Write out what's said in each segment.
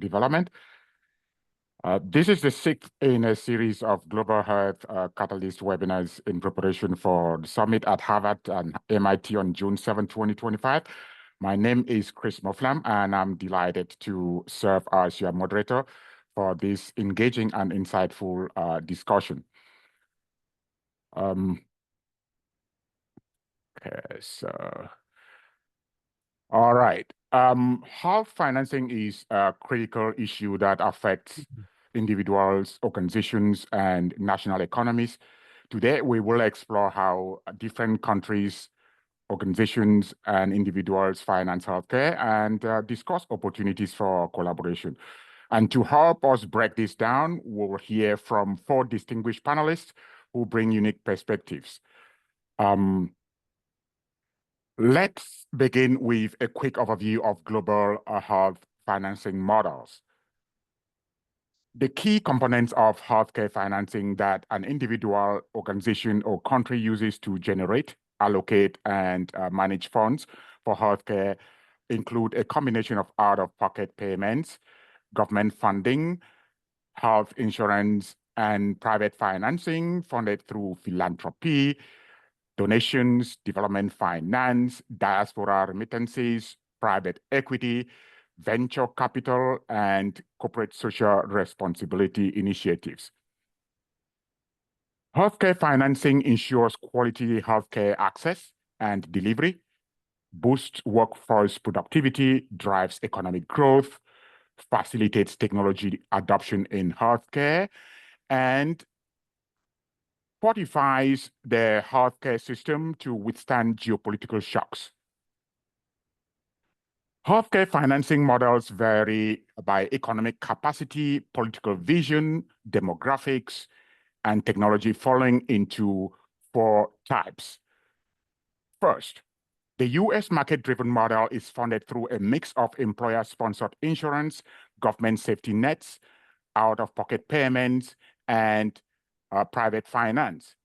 development. This is the sixth in a series of Global Health Catalyst webinars in preparation for the summit at Harvard and MIT on June 7, 2025. My name is Chris Moflam, and I'm delighted to serve as your moderator for this engaging and insightful discussion. Okay, so, all right. Health financing is a critical issue that affects individuals, organizations, and national economies. Today, we will explore how different countries, organizations, and individuals finance healthcare and discuss opportunities for collaboration. And to help us break this down, we'll hear from four distinguished panelists who bring unique perspectives. Let's begin with a quick overview of global health financing models. The key components of healthcare financing that an individual, organization, or country uses to generate, allocate, and manage funds for healthcare include a combination of out-of-pocket payments, government funding, health insurance, and private financing funded through philanthropy, donations, development finance, diaspora remittances, private equity, venture capital, and corporate social responsibility initiatives. Healthcare financing ensures quality healthcare access and delivery, boosts workforce productivity, drives economic growth, facilitates technology adoption in healthcare, and fortifies the healthcare system to withstand geopolitical shocks. Healthcare financing models vary by economic capacity, political vision, demographics, and technology, falling into four types. First, the US market-driven model is funded through a mix of employer-sponsored insurance, government safety nets, out-of-pocket payments, and private finance.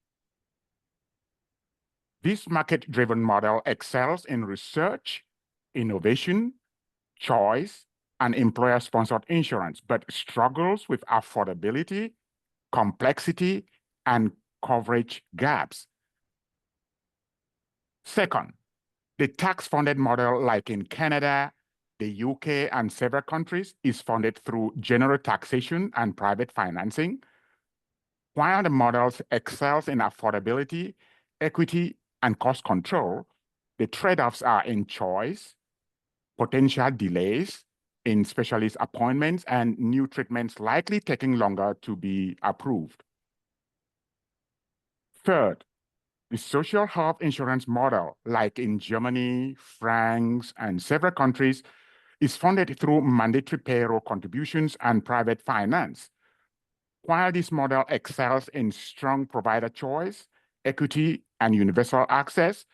This market-driven model excels in research, innovation, choice, and employer-sponsored insurance, but struggles with affordability, complexity, and coverage gaps. Second, the tax-funded model, like in Canada, the UK, and several countries, is funded through general taxation and private financing. While the models excels in affordability, equity, and cost control, the trade-offs are in choice, potential delays in specialist appointments, and new treatments likely taking longer to be approved. Third, the social health insurance model, like in Germany, France, and several countries, is funded through mandatory payroll contributions and private finance. While this model excels in strong provider choice, equity, and universal access,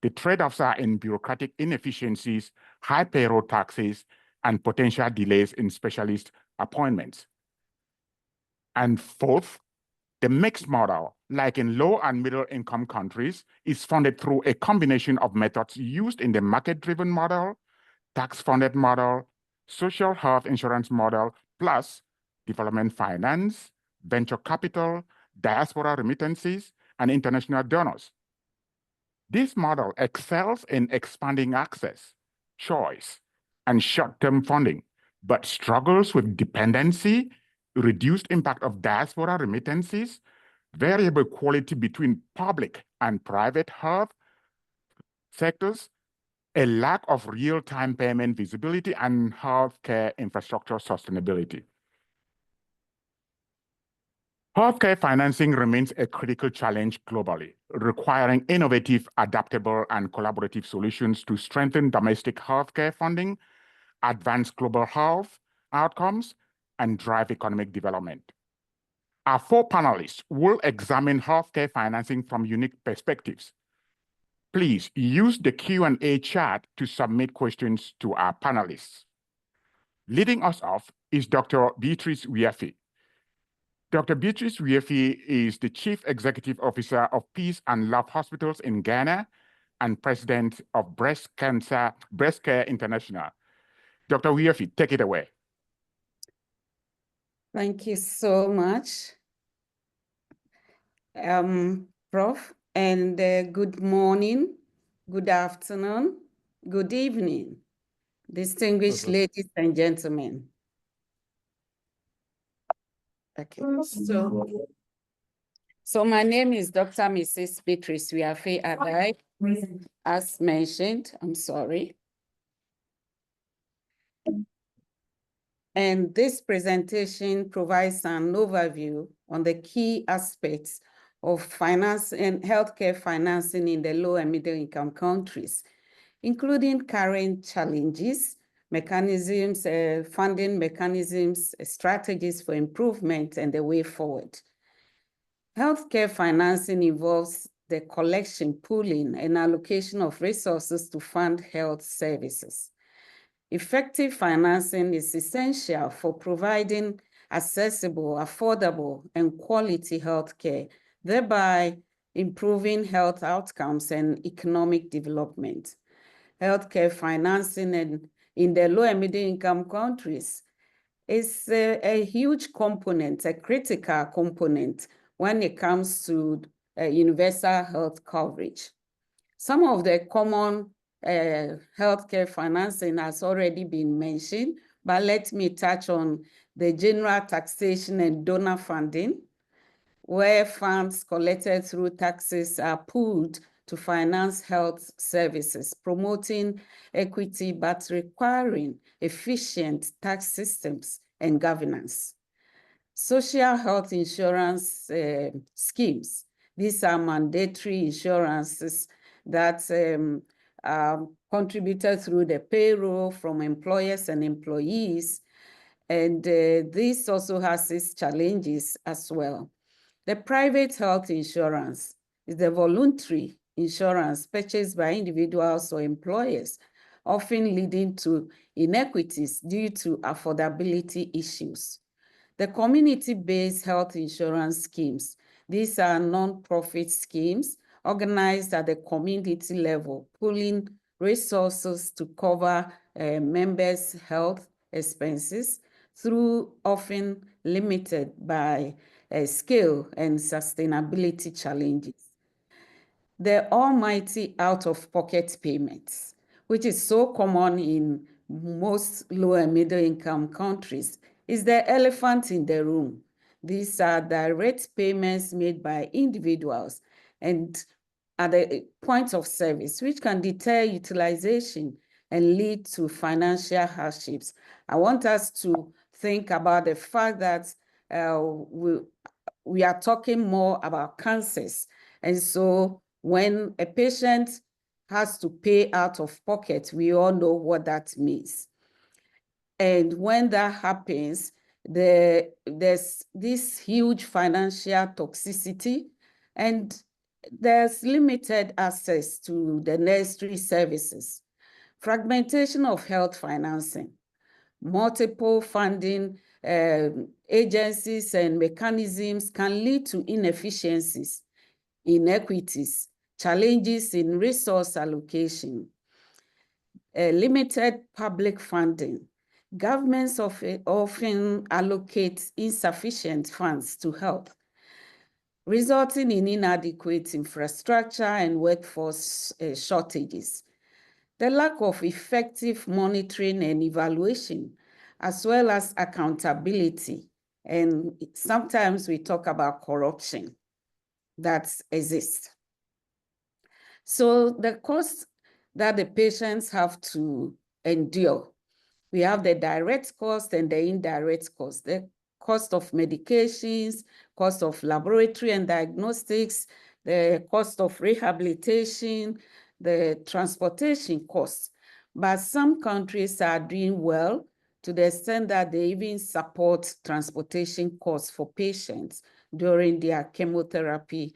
the trade-offs are in bureaucratic inefficiencies, high payroll taxes, and potential delays in specialist appointments. And fourth, the mixed model, like in low and middle income countries, is funded through a combination of methods used in the market-driven model, tax-funded model, social health insurance model, plus development finance, venture capital, diaspora remittances, and international donors. This model excels in expanding access, choice, and short-term funding, but struggles with dependency, reduced impact of diaspora remittances, variable quality between public and private health sectors, a lack of real-time payment visibility, and healthcare infrastructure sustainability. Healthcare financing remains a critical challenge globally, requiring innovative, adaptable, and collaborative solutions to strengthen domestic healthcare funding, advance global health outcomes, and drive economic development. Our four panelists will examine healthcare financing from unique perspectives. Please use the Q&A chat to submit questions to our panelists. Leading us off is Dr. Beatrice Wiefi. Dr. Beatrice Wiefi is the Chief Executive Officer of Peace and Love Hospitals in Ghana and President of Breast Care International. Dr. Wiefi, take it away. Thank you so much, Prof. And good morning, good afternoon, good evening, distinguished ladies and gentlemen. Okay, so my name is Dr. Mrs. Beatrice Wiafe Adai. As mentioned, I'm sorry. And this presentation provides an overview on the key aspects of finance and healthcare financing in the low and middle income countries, including current challenges, mechanisms, funding mechanisms, strategies for improvement, and the way forward. Healthcare financing involves the collection, pooling, and allocation of resources to fund health services. Effective financing is essential for providing accessible, affordable, and quality healthcare, thereby improving health outcomes and economic development. Healthcare financing in the low and middle income countries is a huge component, a critical component when it comes to universal health coverage. Some of the common healthcare financing has already been mentioned, but let me touch on the general taxation and donor funding, where funds collected through taxes are pooled to finance health services, promoting equity but requiring efficient tax systems and governance. Social health insurance schemes. These are mandatory insurances that are contributed through the payroll from employers and employees. And this also has its challenges as well. The private health insurance is the voluntary insurance purchased by individuals or employers, often leading to inequities due to affordability issues. The community-based health insurance schemes, these are non-profit schemes organized at the community level, pooling resources to cover members' health expenses through often limited by scale and sustainability challenges. The almighty out-of-pocket payments, which is so common in most low and middle income countries, is the elephant in the room. These are direct payments made by individuals and at the point of service, which can deter utilization and lead to financial hardships. I want us to think about the fact that we are talking more about cancers. And so when a patient has to pay out of pocket, we all know what that means. And when that happens, there's this huge financial toxicity, and there's limited access to the necessary services. Fragmentation of health financing, multiple funding agencies and mechanisms can lead to inefficiencies, inequities, challenges in resource allocation, limited public funding. Governments often allocate insufficient funds to health, resulting in inadequate infrastructure and workforce shortages. The lack of effective monitoring and evaluation, as well as accountability, and sometimes we talk about corruption that exists. So the cost that the patients have to endure, we have the direct cost and the indirect cost. The cost of medications, cost of laboratory and diagnostics, the cost of rehabilitation, the transportation costs. But some countries are doing well to the extent that they even support transportation costs for patients during their chemotherapy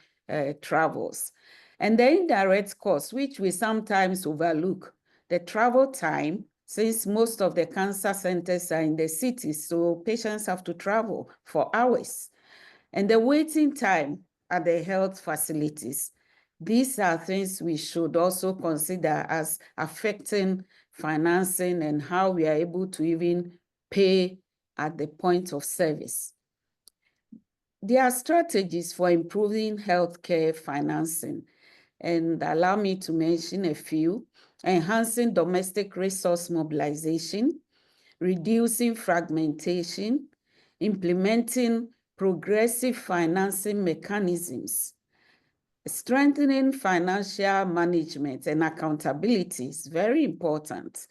travels. And the indirect costs, which we sometimes overlook, the travel time, since most of the cancer centers are in the cities, so patients have to travel for hours. And the waiting time at the health facilities. These are things we should also consider as affecting financing and how we are able to even pay at the point of service. There are strategies for improving healthcare financing, and allow me to mention a few: enhancing domestic resource mobilization, reducing fragmentation, implementing progressive financing mechanisms, strengthening financial management and accountability is very important,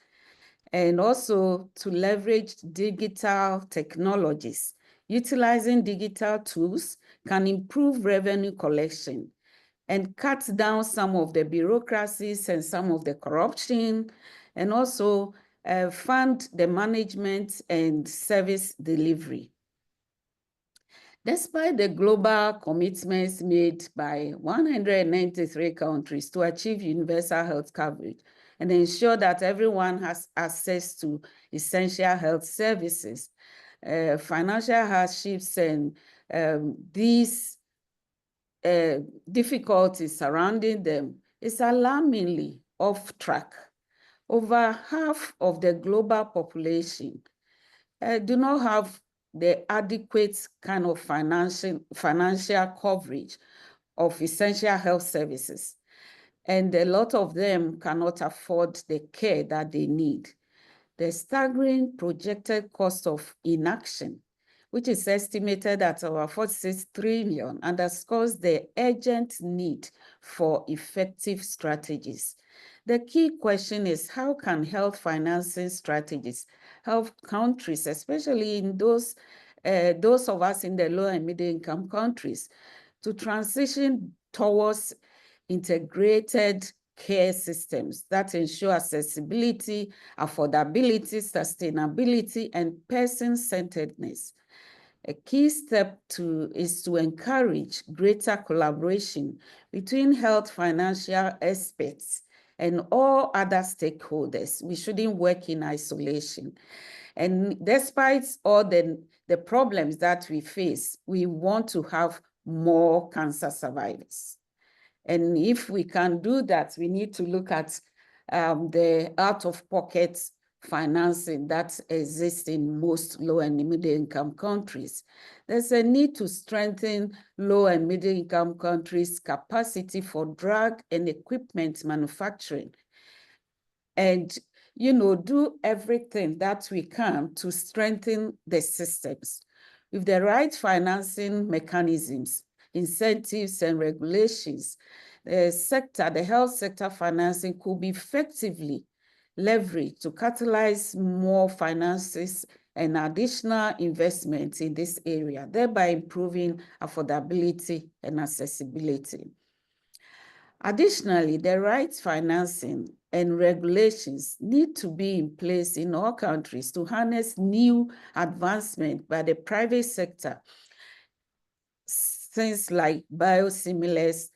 and also to leverage digital technologies. Utilizing digital tools can improve revenue collection and cut down some of the bureaucracies and some of the corruption, and also fund the management and service delivery. Despite the global commitments made by 193 countries to achieve universal health coverage and ensure that everyone has access to essential health services, financial hardships and these difficulties surrounding them is alarmingly off track. Over half of the global population do not have the adequate kind of financial coverage of essential health services. And a lot of them cannot afford the care that they need. The staggering projected cost of inaction, which is estimated at over 46 trillion, underscores the urgent need for effective strategies. The key question is, how can health financing strategies help countries, especially in those of us in the low and middle income countries, to transition towards integrated care systems that ensure accessibility, affordability, sustainability, and person-centeredness. A key step is to encourage greater collaboration between health financial experts and all other stakeholders. We shouldn't work in isolation. And despite all the problems that we face, we want to have more cancer survivors. And if we can do that, we need to look at the out-of-pocket financing that exists in most low and middle income countries. There's a need to strengthen low and middle income countries' capacity for drug and equipment manufacturing, and do everything that we can to strengthen the systems. With the right financing mechanisms, incentives, and regulations, the health sector financing could be effectively leveraged to catalyze more finances and additional investments in this area, thereby improving affordability and accessibility. Additionally, the right financing and regulations need to be in place in all countries to harness new advancement by the private sector, things like biosimilars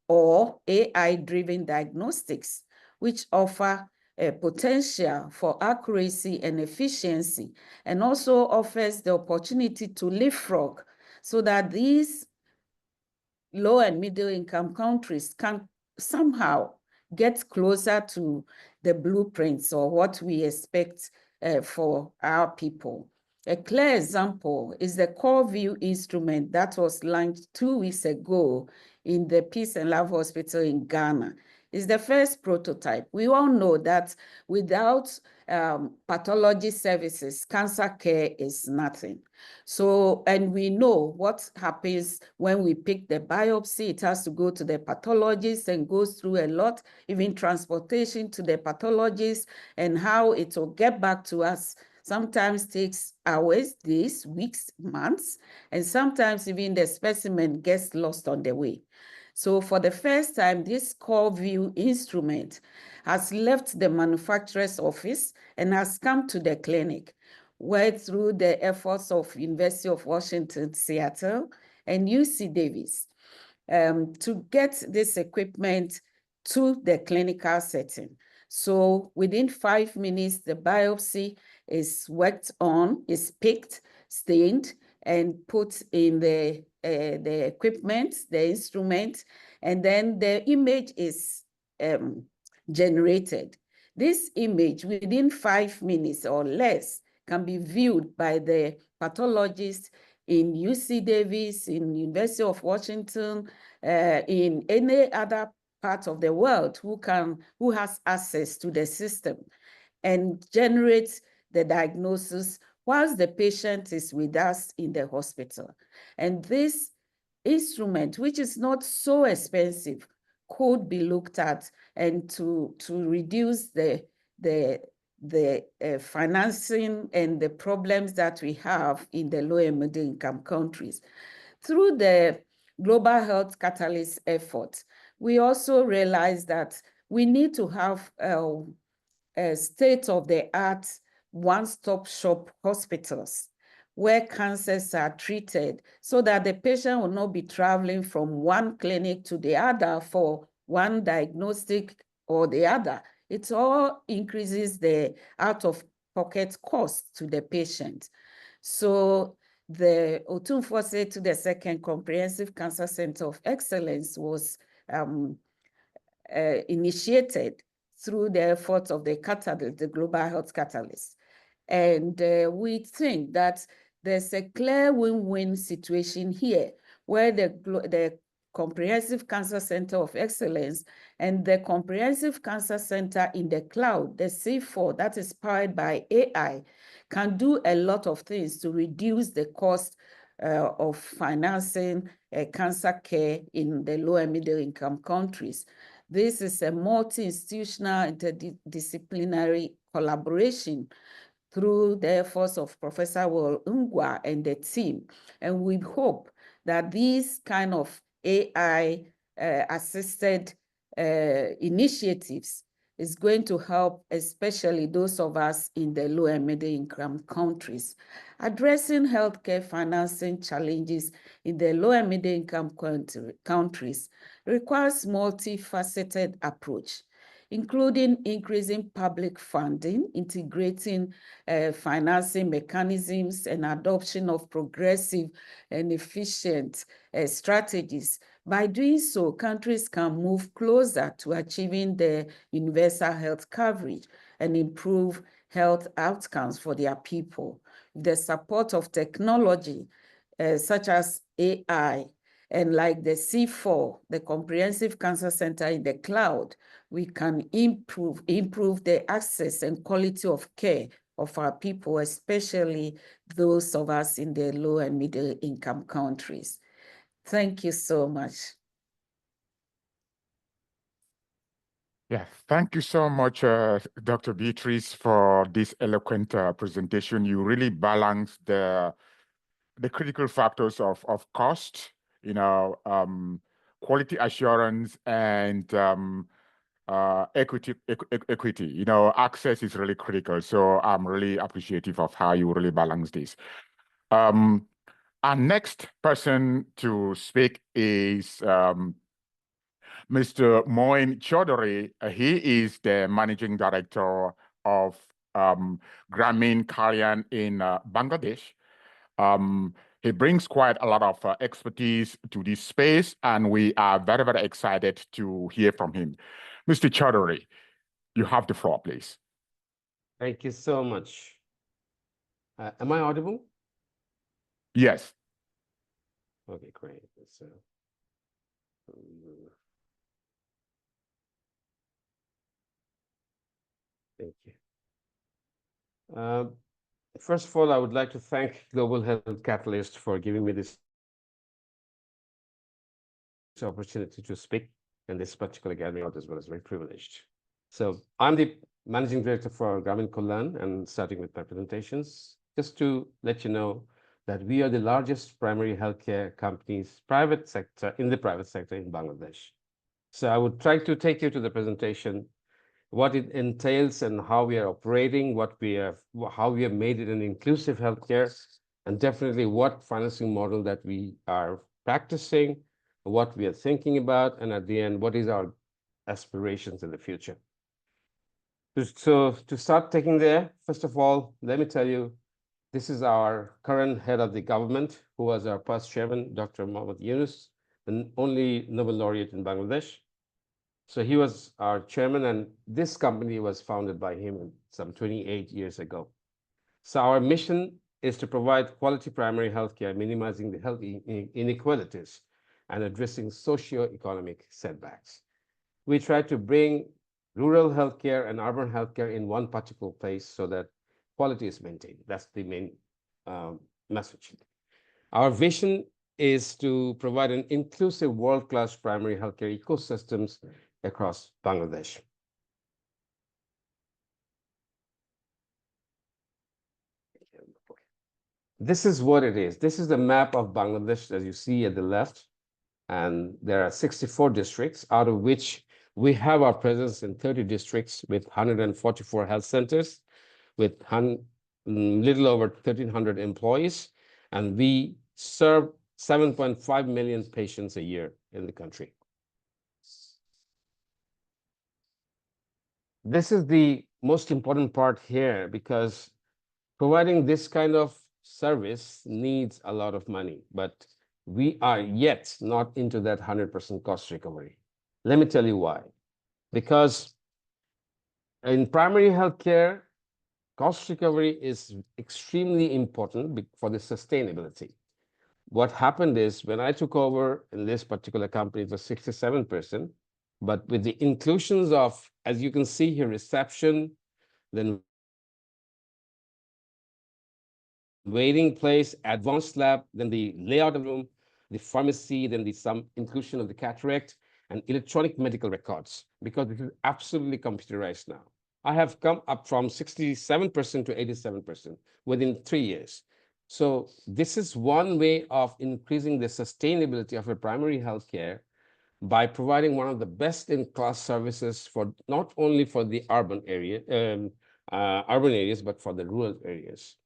or AI-driven diagnostics, which offer a potential for accuracy and efficiency, and also offers the opportunity to leapfrog so that these low and middle income countries can somehow get closer to the blueprints or what we expect for our people. A clear example is the CoreView instrument that was launched 2 weeks ago in the Peace and Love Hospital in Ghana. It's the first prototype. We all know that without pathology services, cancer care is nothing. So, and we know what happens when we pick the biopsy. It has to go to the pathologist and goes through a lot, even transportation to the pathologist, and how it will get back to us sometimes takes hours, days, weeks, months, and sometimes even the specimen gets lost on the way. So for the first time, this CoreView instrument has left the manufacturer's office and has come to the clinic, where through the efforts of University of Washington, Seattle, and UC Davis, to get this equipment to the clinical setting. So within 5 minutes, the biopsy is worked on, is picked, stained, and put in the equipment, the instrument, and then the image is generated. This image, within 5 minutes or less, can be viewed by the pathologists in UC Davis, in University of Washington, in any other part of the world who has access to the system, and generates the diagnosis whilst the patient is with us in the hospital. And this instrument, which is not so expensive, could be looked at and to reduce the financing and the problems that we have in the low and middle income countries. Through the Global Health Catalyst effort, we also realized that we need to have a state-of-the-art one-stop shop hospitals where cancers are treated so that the patient will not be traveling from one clinic to the other for one diagnostic or the other. It all increases the out-of-pocket cost to the patient. So the Otumfuose to the Second Comprehensive Cancer Center of Excellence was initiated through the efforts of the Catalyst, the Global Health Catalyst. And we think that there's a clear win-win situation here where the Comprehensive Cancer Center of Excellence and the Comprehensive Cancer Center in the cloud, the C4 that is powered by AI, can do a lot of things to reduce the cost of financing cancer care in the low and middle income countries. This is a multi-institutional interdisciplinary collaboration through the efforts of Professor Will Ngwa and the team. And we hope that these kind of AI assisted initiatives is going to help, especially those of us in the low and middle income countries. Addressing healthcare financing challenges in the low and middle income countries requires multifaceted approach, including increasing public funding, integrating financing mechanisms, and adoption of progressive and efficient strategies. By doing so, countries can move closer to achieving the universal health coverage and improve health outcomes for their people. With the support of technology, such as AI, and like the C4, the Comprehensive Cancer Center in the cloud, we can improve the access and quality of care of our people, especially those of us in the low and middle income countries. Thank you so much. Yeah, thank you so much, Dr. Beatrice, for this eloquent presentation. You really balanced the critical factors of cost, quality assurance, and equity. Access is really critical. So I'm really appreciative of how you really balance this. Our next person to speak is Mr. Moin Chaudhary. He is the managing director of Grameen Kalyan in Bangladesh. He brings quite a lot of expertise to this space, and we are very, very excited to hear from him. Mr. Chaudhary, you have the floor, please. Thank you so much. Am I audible? Yes. Okay, great. So, thank you. First of all, I would like to thank Global Health Catalyst for giving me this opportunity to speak in this particular gathering as well. As very privileged. So I'm the managing director for Grameen Kalyan, and starting with my presentations, just to let you know that we are the largest primary healthcare companies, in the private sector in Bangladesh. So I would try to take you to the presentation, what it entails and how we are operating, how we have made it an inclusive healthcare, and definitely what financing model that we are practicing, what we are thinking about, and at the end, what is our aspirations in the future. So to start taking there, first of all, let me tell you, this is our current head of the government, who was our past chairman, Dr. Mohammad Yunus, the only Nobel laureate in Bangladesh. So he was our chairman, and this company was founded by him some 28 years ago. So our mission is to provide quality primary healthcare, minimizing the health inequalities and addressing socio-economic setbacks. We try to bring rural healthcare and urban healthcare in one particular place so that quality is maintained. That's the main message. Our vision is to provide an inclusive world-class primary healthcare ecosystems across Bangladesh. This is what it is. This is the map of Bangladesh, as you see at the left. And there are 64 districts, out of which we have our presence in 30 districts with 144 health centers, with little over 1,300 employees, and we serve 7.5 million patients a year in the country. This is the most important part here because providing this kind of service needs a lot of money, but we are yet not into that 100% cost recovery. Let me tell you why. Because in primary healthcare, cost recovery is extremely important for the sustainability. What happened is when I took over in this particular company, it was 67%, but with the inclusions of, as you can see here, reception, then waiting place, advanced lab, then the layout of the room, the pharmacy, then some inclusion of the cataract and electronic medical records, because it is absolutely computerized now. I have come up from 67% to 87% within 3 years. So this is one way of increasing the sustainability of a primary healthcare by providing one of the best-in-class services for not only for the urban areas, but for the rural areas.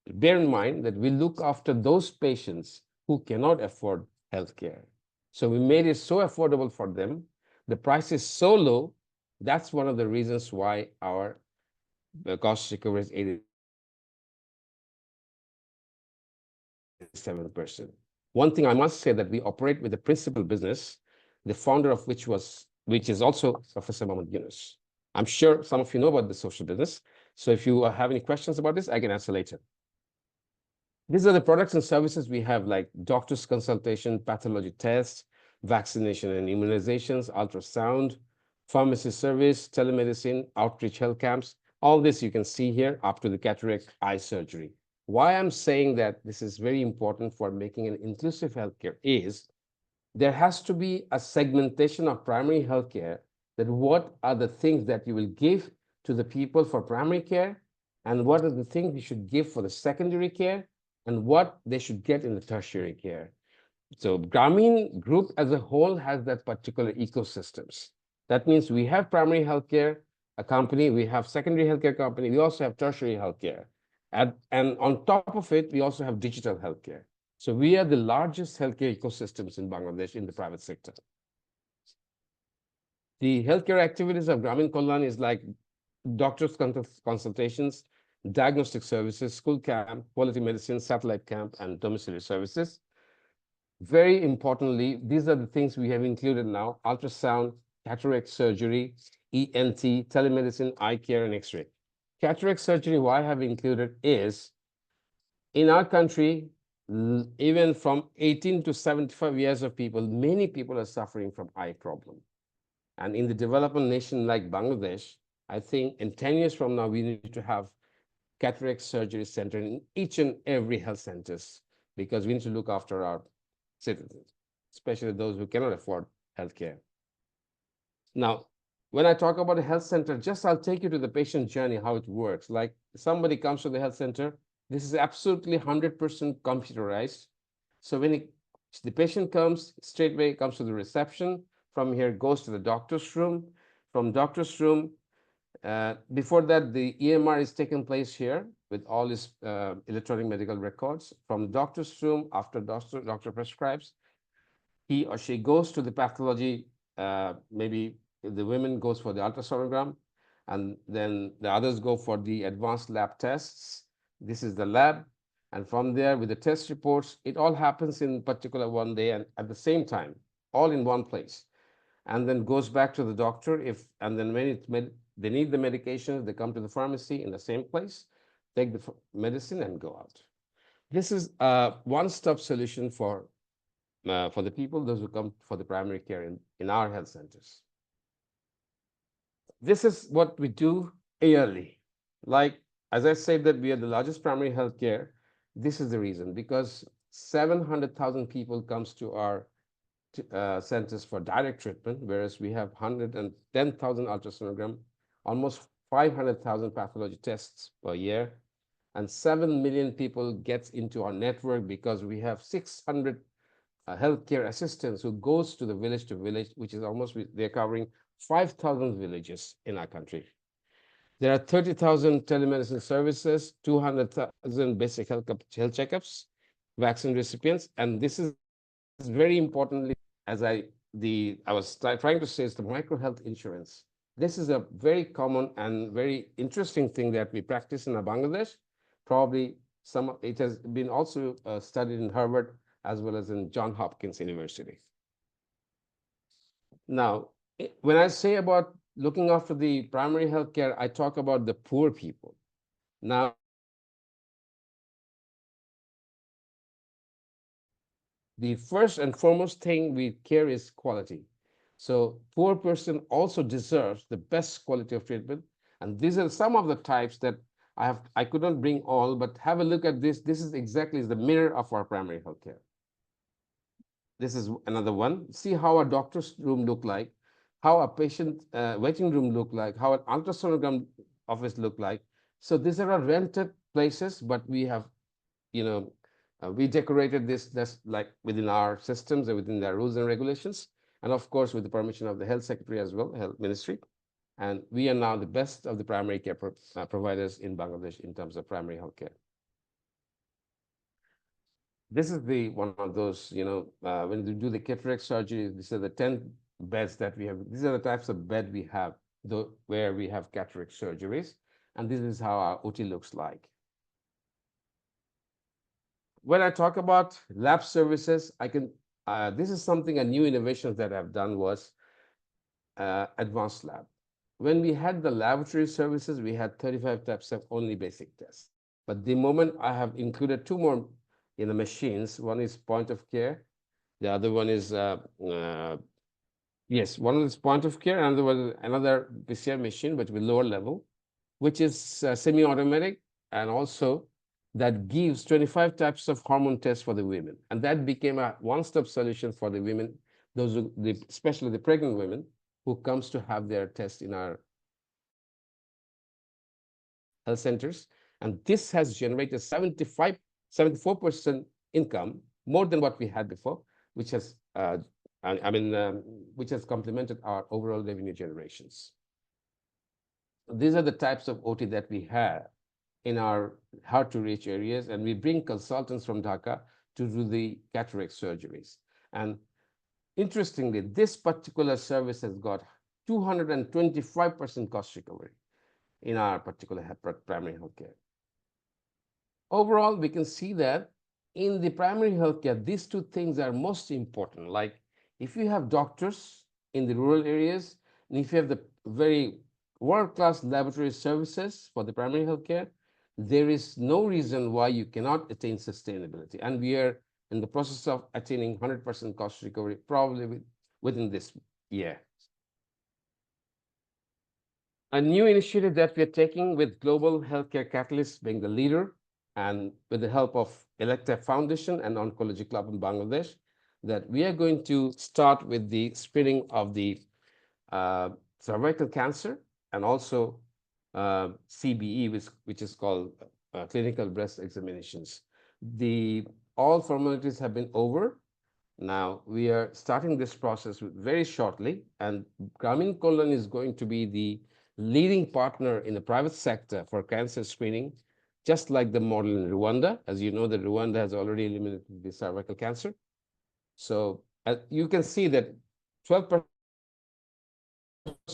Bear in mind that we look after those patients who cannot afford healthcare. So we made it so affordable for them. The price is so low. That's one of the reasons why our cost recovery is 87%. One thing I must say that we operate with a principal business, the founder of which is also Professor Mohammed Yunus. I'm sure some of you know about the social business. So if you have any questions about this, I can answer later. These are the products and services we have, like doctor's consultation, pathology tests, vaccination and immunizations, ultrasound, pharmacy service, telemedicine, outreach health camps. All this you can see here up to the cataract eye surgery. Why I'm saying that this is very important for making an inclusive healthcare is there has to be a segmentation of primary healthcare, that what are the things that you will give to the people for primary care and what are the things you should give for the secondary care and what they should get in the tertiary care. So Grameen Group as a whole has that particular ecosystems. That means we have primary healthcare, a company, we have secondary healthcare company, we also have tertiary healthcare. And on top of it, we also have digital healthcare. So we are the largest healthcare ecosystems in Bangladesh in the private sector. The healthcare activities of Grameen Kalyan is like doctors' consultations, diagnostic services, school camp, quality medicine, satellite camp, and domiciliary services. Very importantly, these are the things we have included now: ultrasound, cataract surgery, ENT, telemedicine, eye care, and X-ray. Cataract surgery, why I have included is, in our country, even from 18 to 75 years of people, many people are suffering from eye problem. And in the developing nation like Bangladesh, I think in 10 years from now, we need to have cataract surgery center in each and every health centers, because we need to look after our citizens, especially those who cannot afford healthcare. Now, when I talk about a health center, I'll take you to the patient journey, how it works. Like somebody comes to the health center, this is absolutely 100% computerized. So when the patient comes, straightway comes to the reception. From here, goes to the doctor's room. From doctor's room, before that, the EMR is taking place here with all his electronic medical records. From doctor's room, after doctor prescribes, he or she goes to the pathology. Maybe the women goes for the ultrasonogram, and then the others go for the advanced lab tests. This is the lab. And from there, with the test reports, it all happens in particular one day and at the same time, all in one place. And then goes back to the doctor. And then when they need the medications, they come to the pharmacy in the same place. take the medicine and go out. This is a one-stop solution for the people, those who come for the primary care in our health centers. This is what we do yearly. Like, as I said that we are the largest primary health care, this is the reason, because 700,000 people comes to our centers for direct treatment, whereas we have 110,000 ultrasonogram, almost 500,000 pathology tests per year, and 7 million people gets into our network because we have 600 healthcare assistants who goes to village, which is almost, they're covering 5,000 villages in our country. There are 30,000 telemedicine services, 200,000 basic health checkups, vaccine recipients, and this is very importantly, as I was trying to say, is the micro health insurance. This is a very common and very interesting thing that we practice in Bangladesh. Probably it has been also studied in Harvard as well as in Johns Hopkins University. Now, when I say about looking after the primary health care, I talk about the poor people. Now, the first and foremost thing we care is quality. So poor person also deserves the best quality of treatment. And these are some of the types that I could not bring all, but have a look at this. This is exactly the mirror of our primary health care. This is another one. See how a doctor's room look like, how a patient waiting room look like, how an ultrasonogram office look like. So these are rented places, but we have, we decorated this like within our systems and within their rules and regulations, and of course with the permission of the health secretary as well, health ministry. And we are now the best of the primary care providers in Bangladesh in terms of primary health care. This is one of those, when you do the cataract surgery, these are the 10 beds that we have. These are the types of bed we have, where we have cataract surgeries. And this is how our OT looks like. When I talk about lab services, this is something, a new innovation that I've done was advanced lab. When we had the laboratory services, we had 35 types of only basic tests. But the moment I have included 2 more in the machines, one is point of care, the other one is, one is point of care, another PCR machine, but with lower level, which is semi-automatic, and also that gives 25 types of hormone tests for the women. And that became a one-stop solution for the women, especially the pregnant women, who comes to have their test in our health centers. And this has generated 74% income, more than what we had before, which has, which has complemented our overall revenue generations. These are the types of OT that we have in our hard-to-reach areas, and we bring consultants from Dhaka to do the cataract surgeries. And interestingly, this particular service has got 225% cost recovery in our particular primary healthcare. Overall, we can see that in the primary healthcare, these 2 things are most important. Like if you have doctors in the rural areas, and if you have the very world-class laboratory services for the primary healthcare, there is no reason why you cannot attain sustainability. And we are in the process of attaining 100% cost recovery, probably within this year. A new initiative that we are taking with Global Healthcare Catalyst being the leader, and with the help of Electa Foundation and Oncology Club in Bangladesh, that we are going to start with the screening of the cervical cancer and also CBE, which is called clinical breast examinations. All formalities have been over. Now we are starting this process very shortly, and Grameen Kollan is going to be the leading partner in the private sector for cancer screening, just like the model in Rwanda. As you know, that Rwanda has already eliminated the cervical cancer. So you can see that 12%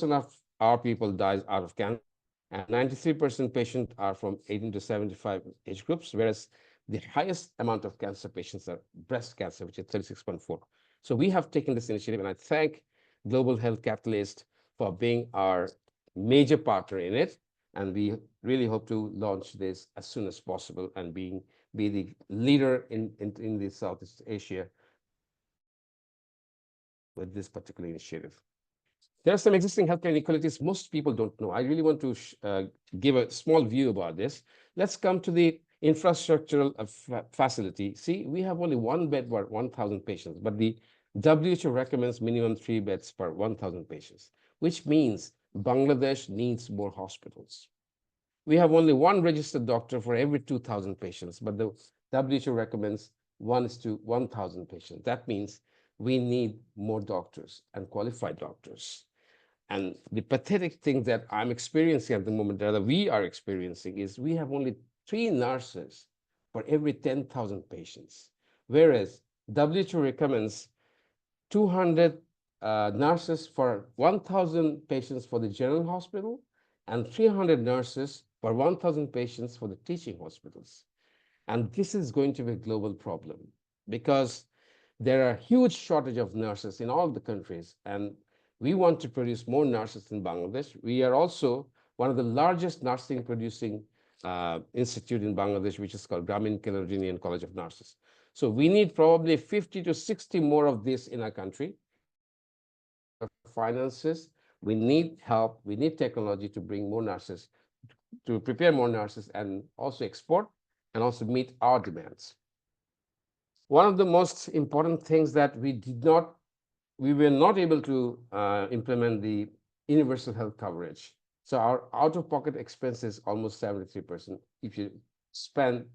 of our people dies out of cancer, and 93% patients are from 18 to 75 age groups, whereas the highest amount of cancer patients are breast cancer, which is 36.4. So we have taken this initiative, and I thank Global Health Catalyst for being our major partner in it. And we really hope to launch this as soon as possible and be the leader in the Southeast Asia with this particular initiative. There are some existing healthcare inequalities most people don't know. I really want to give a small view about this. Let's come to the infrastructural facility. See, we have only one bed per 1,000 patients, but the WHO recommends minimum 3 beds per 1,000 patients, which means Bangladesh needs more hospitals. We have only one registered doctor for every 2,000 patients, but the WHO recommends 1:1,000 patients. That means we need more doctors and qualified doctors. And the pathetic thing that I'm experiencing at the moment, that we are experiencing, is we have only 3 nurses for every 10,000 patients, whereas WHO recommends 200 nurses for 1,000 patients for the general hospital and 300 nurses for 1,000 patients for the teaching hospitals. And this is going to be a global problem because there are huge shortage of nurses in all the countries, and we want to produce more nurses in Bangladesh. We are also one of the largest nursing producing institute in Bangladesh, which is called Grameen Indian College of Nurses. So we need probably 50 to 60 more of this in our country. Finances, we need help, we need technology to bring more nurses, to prepare more nurses and also export and also meet our demands. One of the most important things that we were not able to implement the universal health coverage. So our out-of-pocket expense is almost 73%. If you spend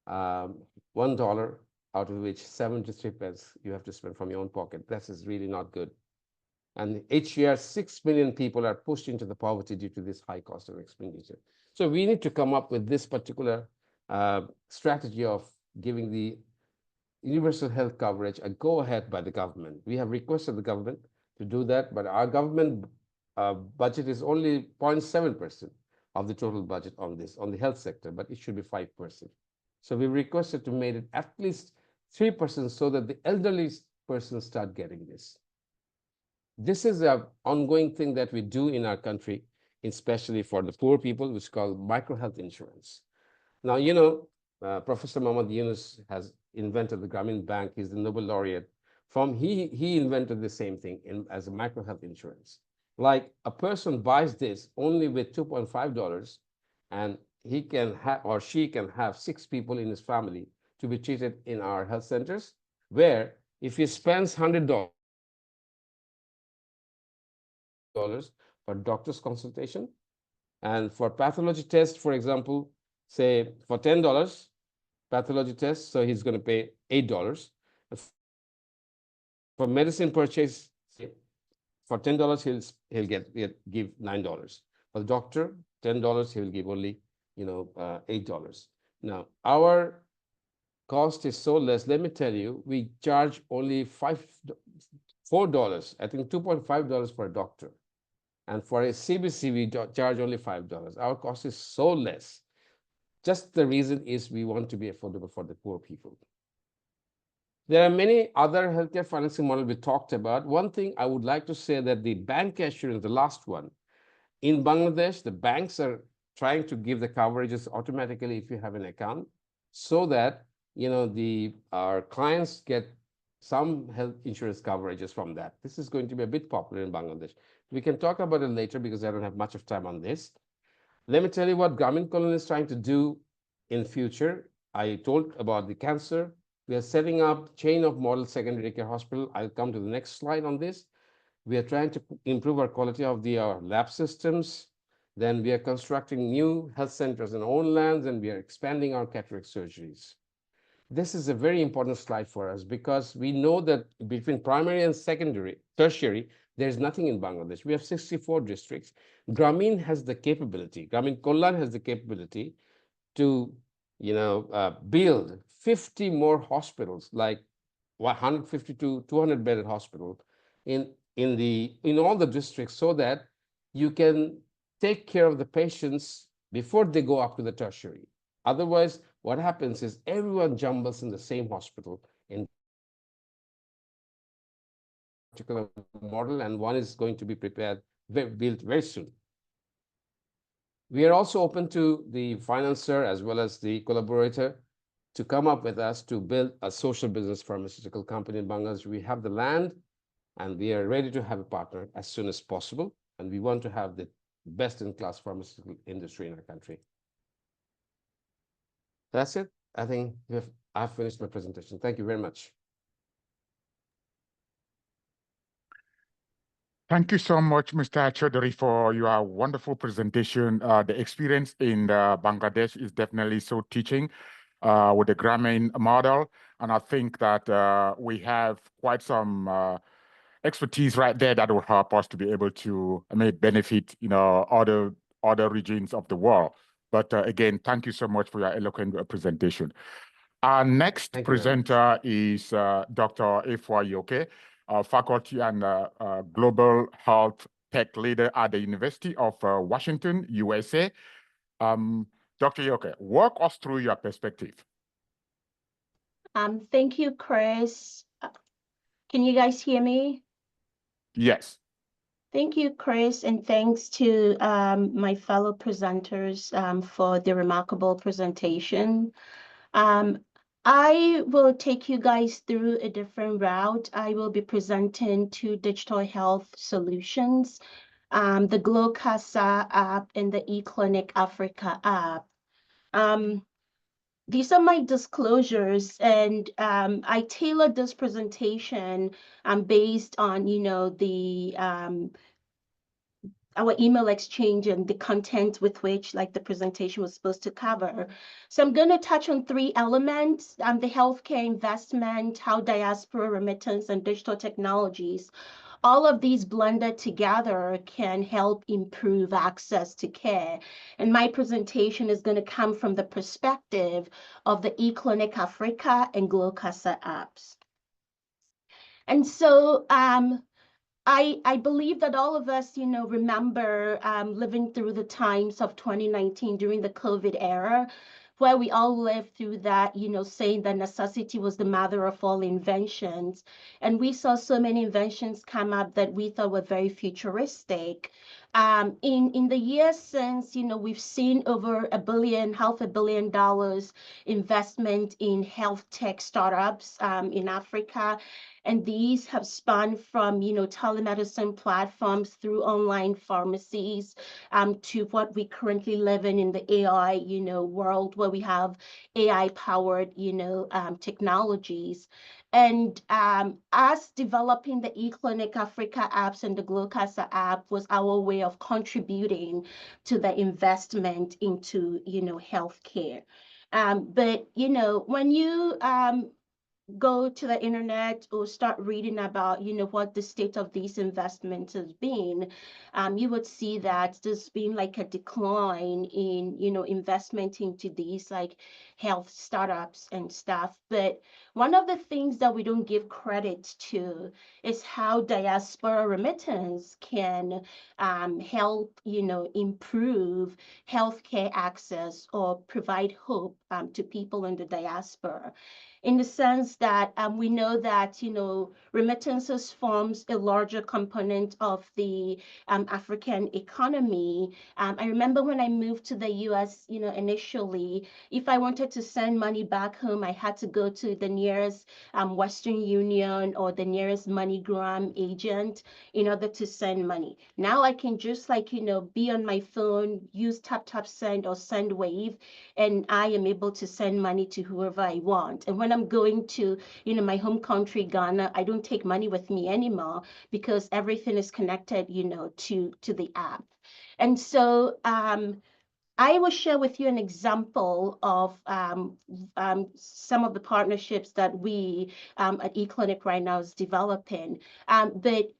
$1, out of which 73 pence you have to spend from your own pocket, that is really not good. And each year, 6 million people are pushed into the poverty due to this high cost of expenditure. So we need to come up with this particular strategy of giving the universal health coverage a go-ahead by the government. We have requested the government to do that, but our government budget is only 0.7% of the total budget on this, on the health sector, but it should be 5%. So we requested to make it at least 3% so that the elderly persons start getting this. This is an ongoing thing that we do in our country, especially for the poor people, which is called micro health insurance. Now, you know, Professor Muhammad Yunus has invented the Grameen Bank. He's the Nobel laureate. He invented the same thing as a micro health insurance. Like a person buys this only with $2.5, and he can have or she can have 6 people in his family to be treated in our health centers, where if he spends $100 for doctor's consultation, and for pathology test, for example, say for $10 pathology test, so he's going to pay $8. For medicine purchase, say, for $10 he'll give $9. For the doctor, $10 he will give only $8. Now our cost is so less. Let me tell you, we charge only $4. I think $2.5 for a doctor. And for a CBC, we charge only $5. Our cost is so less. Just the reason is we want to be affordable for the poor people. There are many other healthcare financing models we talked about. One thing I would like to say that the bank assurance, the last one, in Bangladesh, the banks are trying to give the coverages automatically if you have an account, so that our clients get some health insurance coverages from that. This is going to be a bit popular in Bangladesh. We can talk about it later because I don't have much of time on this. Let me tell you what Grameen Colony is trying to do in future. I told about the cancer. We are setting up chain of model secondary care hospital. I'll come to the next slide on this. We are trying to improve our quality of our lab systems. Then we are constructing new health centers in our own lands, and we are expanding our cataract surgeries. This is a very important slide for us because we know that between primary and secondary, tertiary, there's nothing in Bangladesh. We have 64 districts. Grameen has the capability, Grameen Kollan has the capability to build 50 more hospitals, like 150 to 200 bedded hospital in all the districts, so that you can take care of the patients before they go up to the tertiary. Otherwise, what happens is everyone jumbles in the same hospital in particular model, and one is going to be built very soon. We are also open to the financer as well as the collaborator to come up with us to build a social business pharmaceutical company in Bangladesh. We have the land and we are ready to have a partner as soon as possible. And we want to have the best-in-class pharmaceutical industry in our country. That's it. I think I've finished my presentation. Thank you very much. Thank you so much, Mr. Chaudhary, for your wonderful presentation. The experience in Bangladesh is definitely so teaching with the Grameen model. And I think that we have quite some expertise right there that will help us to be able to benefit, other regions of the world. But again, thank you so much for your eloquent presentation. Our next Thank you very much. presenter is Dr. Efwa Yoke, faculty and global health tech leader at the University of Washington, USA. Dr. Yoke, walk us through your perspective. Thank you, Chris. Can you guys hear me? Yes. Thank you, Chris, and thanks to my fellow presenters for the remarkable presentation. I will take you guys through a different route. I will be presenting two digital health solutions, the GlowCasa app and the eClinic Africa app. These are my disclosures, and I tailored this presentation based on, our email exchange and the content with which the presentation was supposed to cover. So I'm going to touch on three elements, the healthcare investment, how diaspora remittance and digital technologies, all of these blended together can help improve access to care. And my presentation is going to come from the perspective of the eClinic Africa and GlowCasa apps. And so I believe that all of us, remember living through the times of 2019 during the COVID era, where we all lived through that, saying that necessity was the mother of all inventions. And we saw so many inventions come up that we thought were very futuristic. In the years since, we've seen over $500 million investment in health tech startups in Africa. And these have spun from, telemedicine platforms through online pharmacies to what we currently live in the AI, world where we have AI-powered, technologies. And us developing the eClinic Africa apps and the GlowCasa app was our way of contributing to the investment into, healthcare. But, when you go to the internet or start reading about, what the state of these investments has been, you would see that there's been a decline in, investment into these health startups and stuff. But one of the things that we don't give credit to is how diaspora remittance can help, improve healthcare access or provide hope to people in the diaspora, in the sense that we know that, remittances forms a larger component of the African economy. I remember when I moved to the US, initially, if I wanted to send money back home, I had to go to the nearest Western Union or the nearest MoneyGram agent in order to send money. Now I can just be on my phone, use tap send or send wave, and I am able to send money to whoever I want. And when I'm going to, my home country, Ghana, I don't take money with me anymore because everything is connected, to the app. And so I will share with you an example of some of the partnerships that we at eClinic right now is developing. But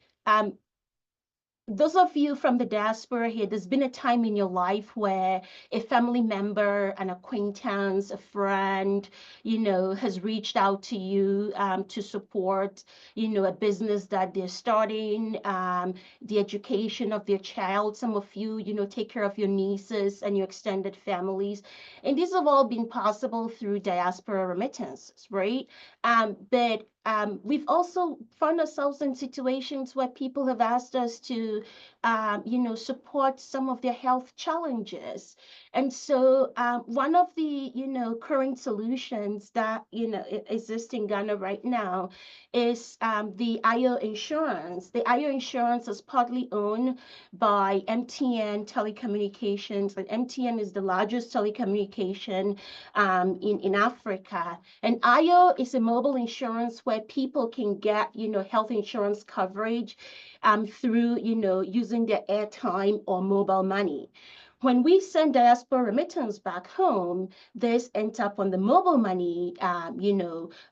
those of you from the diaspora here, there's been a time in your life where a family member, an acquaintance, a friend, has reached out to you to support, a business that they're starting, the education of their child. Some of you, take care of your nieces and your extended families. And these have all been possible through diaspora remittances, right? But we've also found ourselves in situations where people have asked us to, support some of their health challenges. And so one of the, current solutions that, exist in Ghana right now is the IO insurance. The IO insurance is partly owned by MTN Telecommunications, and MTN is the largest telecommunication in Africa. And IO is a mobile insurance where people can get, health insurance coverage through, using their airtime or mobile money. When we send diaspora remittance back home, this ends up on the mobile money,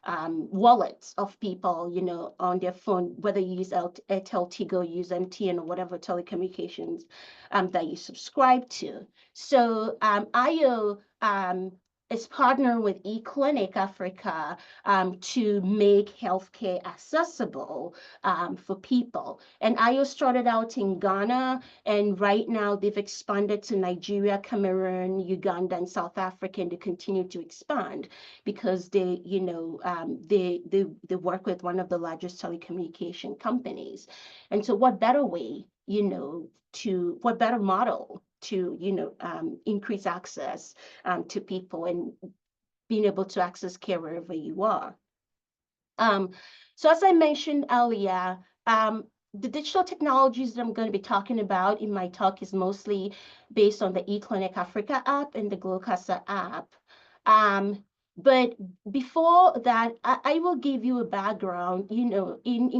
wallets of people, on their phone, whether you use Airtel, Tigo, use MTN, or whatever telecommunications that you subscribe to. So IO is partnering with eClinic Africa to make healthcare accessible for people. And IO started out in Ghana, and right now they've expanded to Nigeria, Cameroon, Uganda, and South Africa, and they continue to expand because they work with one of the largest telecommunication companies. And so what better way, what better model to, increase access to people and being able to access care wherever you are. So as I mentioned earlier, the digital technologies that I'm going to be talking about in my talk is mostly based on the eClinic Africa app and the GloCasa app. But before that, I will give you a background. In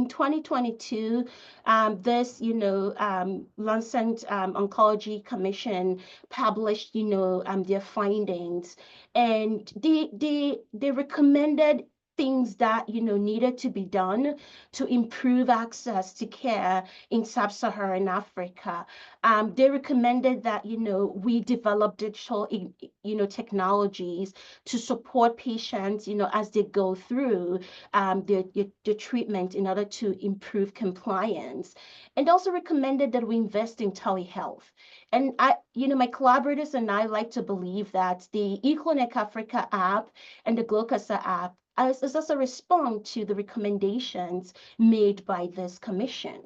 2022, this, Lancet Oncology Commission published, their findings, and they recommended things that needed to be done to improve access to care in sub-Saharan Africa. They recommended that we develop digital technologies to support patients as they go through the treatment in order to improve compliance, and also recommended that we invest in telehealth. And my collaborators and I like to believe that the eClinic Africa app and the GloCasa app as a response to the recommendations made by this commission.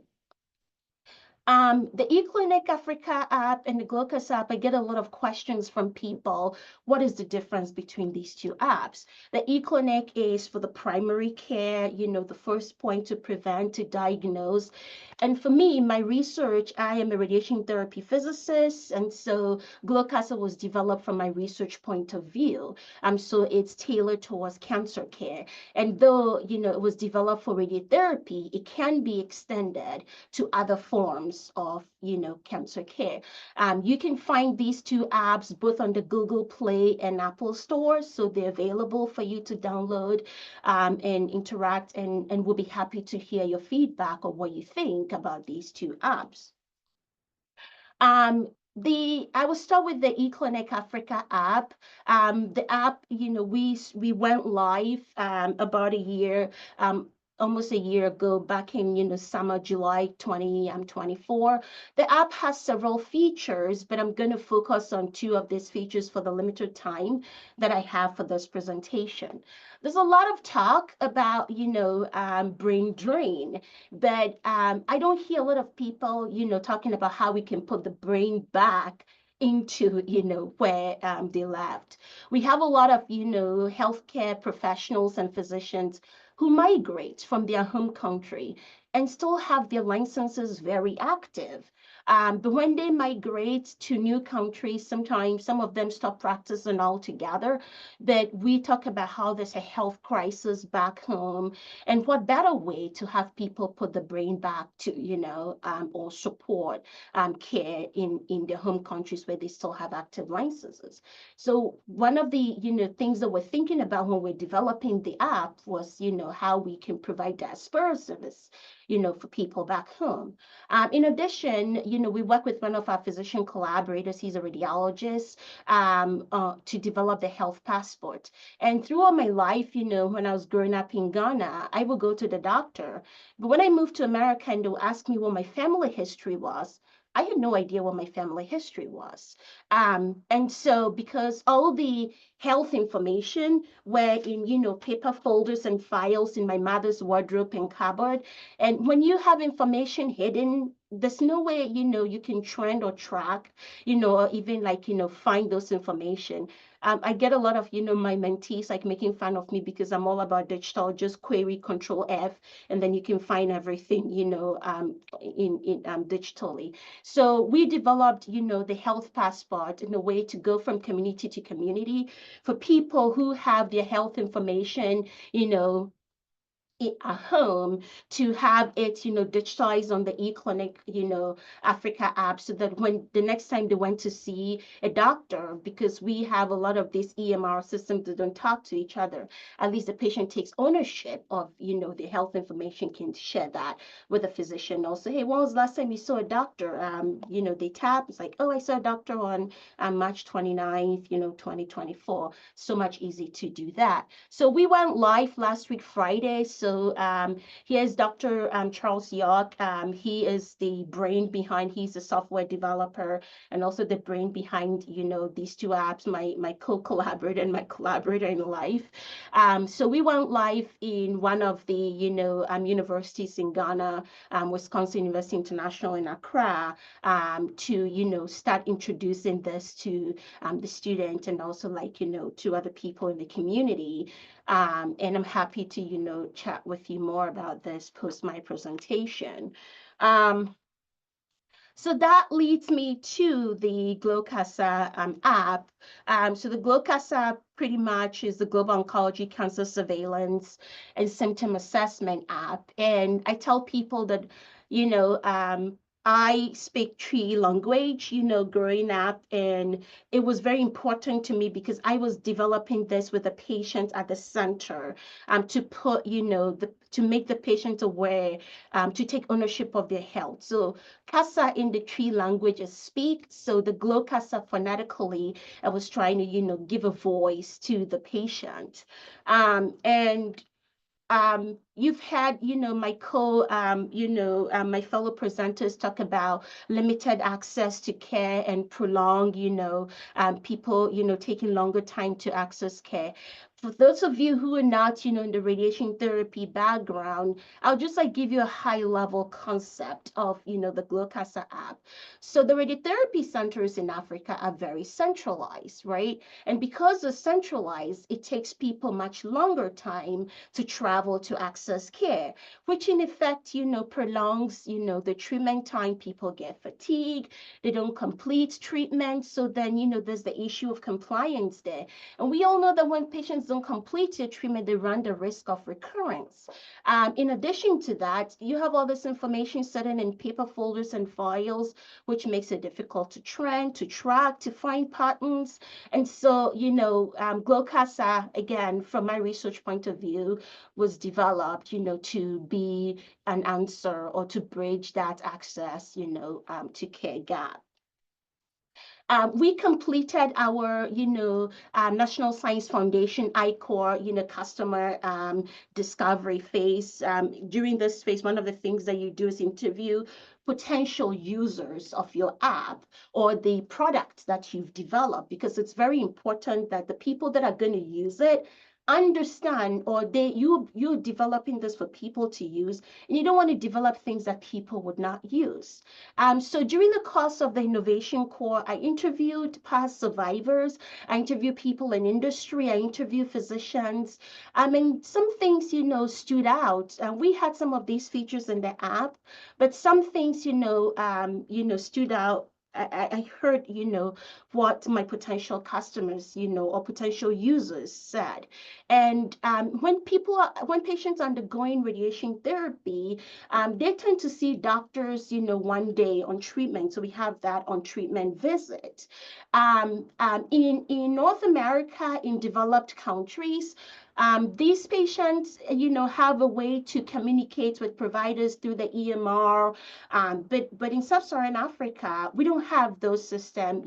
The eClinic Africa app and the GloCasa app, I get a lot of questions from people. What is the difference between these two apps? The eClinic is for the primary care, the first point to prevent, to diagnose. And for me, my research, I am a radiation therapy physicist, and so GloCasa was developed from my research point of view. So it's tailored towards cancer care. And though, it was developed for radiotherapy, it can be extended to other forms of cancer care. You can find these two apps both on the Google Play and Apple Store, so they're available for you to download and interact, and we'll be happy to hear your feedback or what you think about these two apps. I will start with the eClinic Africa app. The app, we went live about a year, almost a year ago, back in summer, July 2024. The app has several features, but I'm going to focus on two of these features for the limited time that I have for this presentation. There's a lot of talk about brain drain, but I don't hear a lot of people talking about how we can put the brain back into where they left. We have a lot of healthcare professionals and physicians who migrate from their home country and still have their licenses very active. But when they migrate to new countries, sometimes some of them stop practicing altogether. But we talk about how there's a health crisis back home, and what better way to have people put the brain back to, or support care in their home countries where they still have active licenses. So one of the, things that we're thinking about when we're developing the app was, how we can provide diaspora service, for people back home. In addition, we work with one of our physician collaborators. He's a radiologist to develop the health passport. And throughout my life, when I was growing up in Ghana, I would go to the doctor. But when I moved to America and they would ask me what my family history was, I had no idea what my family history was. And so because all the health information were in, paper folders and files in my mother's wardrobe and cupboard. And when you have information hidden, there's no way, you can trend or track, or even like, find those information. I get a lot of, my mentees like making fun of me because I'm all about digital, just query Control F, and then you can find everything, digitally. So we developed, the health passport in a way to go from community to community for people who have their health information, at home, to have it, digitized on the eClinic, Africa app, so that when the next time they went to see a doctor, because we have a lot of these EMR systems that don't talk to each other, at least the patient takes ownership of, the health information, can share that with a physician. Also, hey, when was the last time you saw a doctor? They tap, it's like, oh, I saw a doctor on March 29th, 2024. So much easy to do that. So we went live last week, Friday. So here's Dr. Charles York. He is the brain behind, he's a software developer and also the brain behind, these two apps, my co-collaborator and my collaborator in life. So we went live in one of the, universities in Ghana, Wisconsin University International in Accra, to, start introducing this to the student and also to other people in the community. And I'm happy to, chat with you more about this post my presentation. So that leads me to the GlowCasa app. So the GlowCasa pretty much is the Global Oncology Cancer Surveillance and Symptom Assessment app. And I tell people that, I speak Tree language, growing up, and it was very important to me because I was developing this with the patient at the center, to put, to make the patient aware, to take ownership of their health. So Casa in the Tree language is speak. So the Glow Casa phonetically, I was trying to, give a voice to the patient. And you've had, my my fellow presenters talk about limited access to care and prolonged, people, taking longer time to access care. For those of you who are not, in the radiation therapy background, I'll just give you a high level concept of, the GlowCasa app. So the radiotherapy centers in Africa are very centralized, right? And because they're centralized, it takes people much longer time to travel to access care, which in effect, prolongs, the treatment time. People get fatigued, they don't complete treatment. So then, there's the issue of compliance there. And we all know that when patients don't complete their treatment, they run the risk of recurrence. In addition to that, you have all this information sitting in paper folders and files, which makes it difficult to trend, to track, to find patterns. And so, GlowCasa, again, from my research point of view, was developed, to be an answer or to bridge that access, to care gap. We completed our, National Science Foundation ICOR, customer discovery phase. During this phase, one of the things that you do is interview potential users of your app or the product that you've developed, because it's very important that the people that are going to use it understand, or you're developing this for people to use, and you don't want to develop things that people would not use. So during the course of the innovation core, I interviewed past survivors, I interviewed people in industry, I interviewed physicians, and some things, stood out. We had some of these features in the app, but some things, stood out. I heard, what my potential customers, or potential users said. And when patients undergoing radiation therapy, they tend to see doctors, one day on treatment. So we have that on treatment visit. In North America, in developed countries, these patients, have a way to communicate with providers through the EMR, but in Sub-Saharan Africa, we don't have those systems,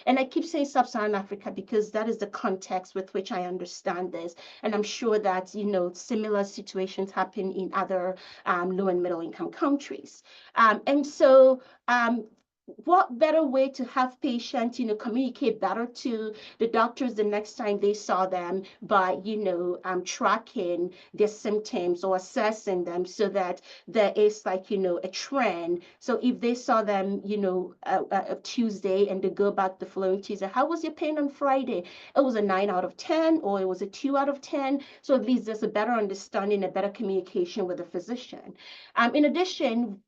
and I keep saying Sub-Saharan Africa because that is the context with which I understand this, and I'm sure that, similar situations happen in other low and middle income countries. And so what better way to have patients, communicate better to the doctors the next time they saw them by, tracking their symptoms or assessing them so that there is like, a trend. So if they saw them, Tuesday and they go back the following Tuesday, how was your pain on Friday? It was a 9 out of 10 or it was a 2 out of 10. So at least there's a better understanding, a better communication with the physician. In addition,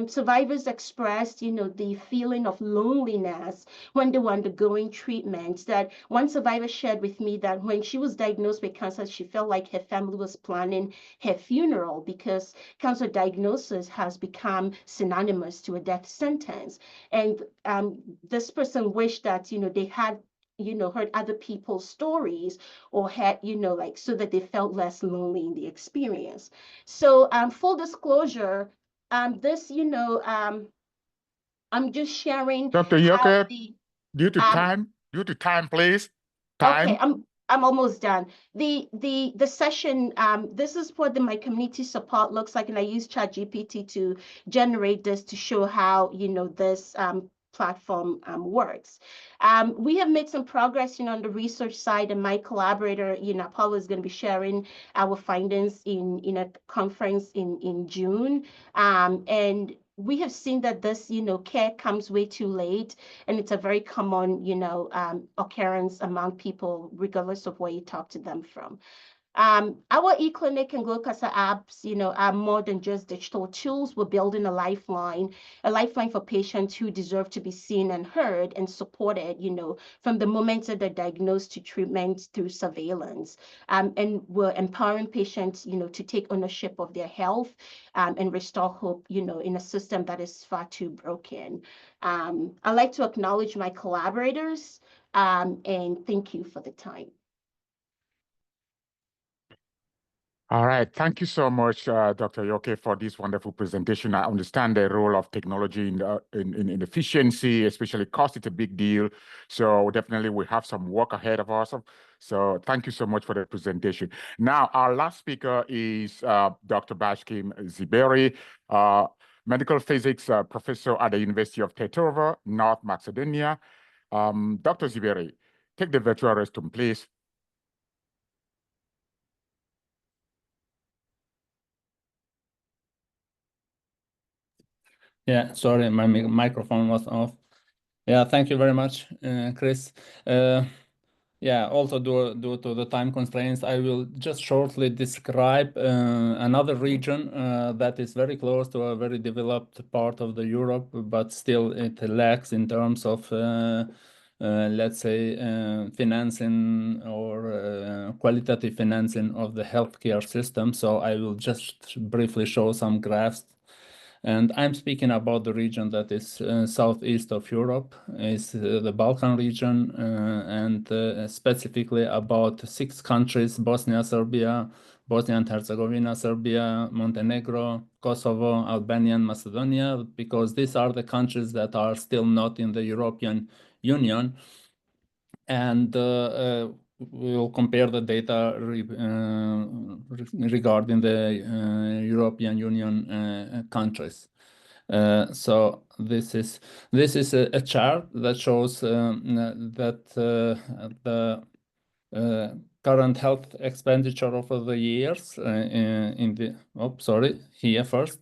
survivors expressed, the feeling of loneliness when they were undergoing treatment. That one survivor shared with me that when she was diagnosed with cancer, she felt like her family was planning her funeral because cancer diagnosis has become synonymous to a death sentence. And this person wished that, they had heard other people's stories or had, like so that they felt less lonely in the experience. So full disclosure, this, I'm just sharing Dr. how Yoke, the due to time, please. okay, Time. I'm almost done. The session, this is what my community support looks like, and I use ChatGPT to generate this to show how this platform works. We have made some progress, on the research side, and my collaborator, Paula, is going to be sharing our findings in a conference in June. And we have seen that this, care comes way too late, and it's a very common, occurrence among people, regardless of where you talk to them from. Our eClinic and GloCasa apps, are more than just digital tools. We're building a lifeline for patients who deserve to be seen and heard and supported, from the moment that they're diagnosed to treatment through surveillance. And we're empowering patients, to take ownership of their health and restore hope, in a system that is far too broken. I'd like to acknowledge my collaborators and thank you for the time. All right. Thank you so much, Dr. Yoke, for this wonderful presentation. I understand the role of technology in efficiency, especially cost. It's a big deal. So definitely we have some work ahead of us. So thank you so much for the presentation. Now, our last speaker is Dr. Bashkim Ziberi, medical physics professor at the University of Tetova, North Macedonia. Dr. Ziberi, take the virtual restroom, please. Yeah, sorry, my microphone was off. Yeah, thank you very much, Chris. Yeah, also due to the time constraints, I will just shortly describe another region that is very close to a very developed part of the Europe, but still it lacks in terms of let's say financing or qualitative financing of the healthcare system. So I will just briefly show some graphs. And I'm speaking about the region that is southeast of Europe, is the Balkan region, and specifically about 6 countries: Bosnia, Serbia, Bosnia and Herzegovina, Serbia, Montenegro, Kosovo, Albania, and Macedonia, because these are the countries that are still not in the European Union. And we'll compare the data regarding the European Union countries. So this is a chart that shows that the current health expenditure over the years in the here first.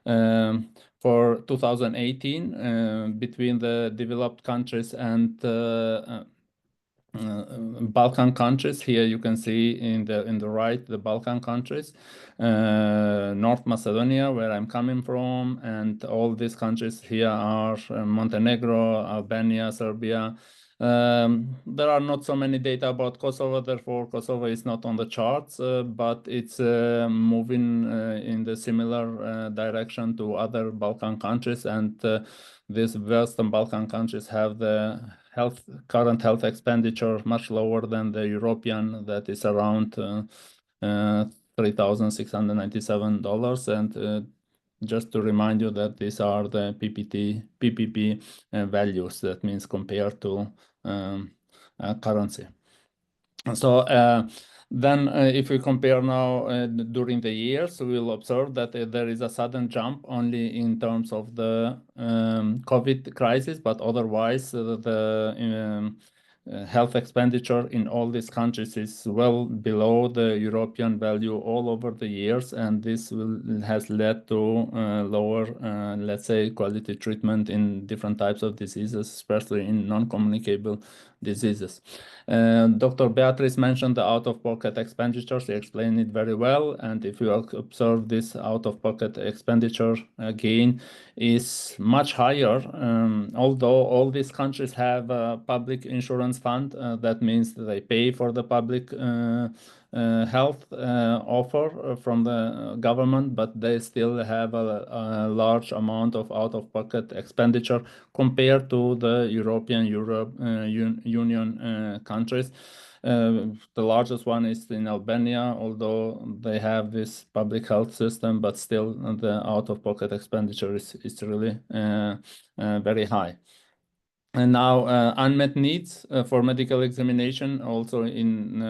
For 2018, between the developed countries and Balkan countries. Here you can see in the right the Balkan countries, North Macedonia, where I'm coming from, and all these countries here are Montenegro, Albania, Serbia. There are not so many data about Kosovo, therefore Kosovo is not on the charts, but it's moving in the similar direction to other Balkan countries, and these Western Balkan countries have the current health expenditure much lower than the European, that is around $3,697. And just to remind you that these are the PPP values, that means compared to currency. So Then, if we compare now during the years, we will observe that there is a sudden jump only in terms of the COVID crisis, but otherwise the health expenditure in all these countries is well below the European value all over the years, and this has led to lower, let's say, quality treatment in different types of diseases, especially in non-communicable diseases. Dr. Beatrice mentioned the out-of-pocket expenditure. She explained it very well, and if you observe this out-of-pocket expenditure gain is much higher, although all these countries have a public insurance fund. That means that they pay for the public health offer from the government, but they still have a large amount of out-of-pocket expenditure compared to the European Union countries. The largest one is in Albania, although they have this public health system, but still the out-of-pocket expenditure is really very high. And now unmet needs for medical examination also in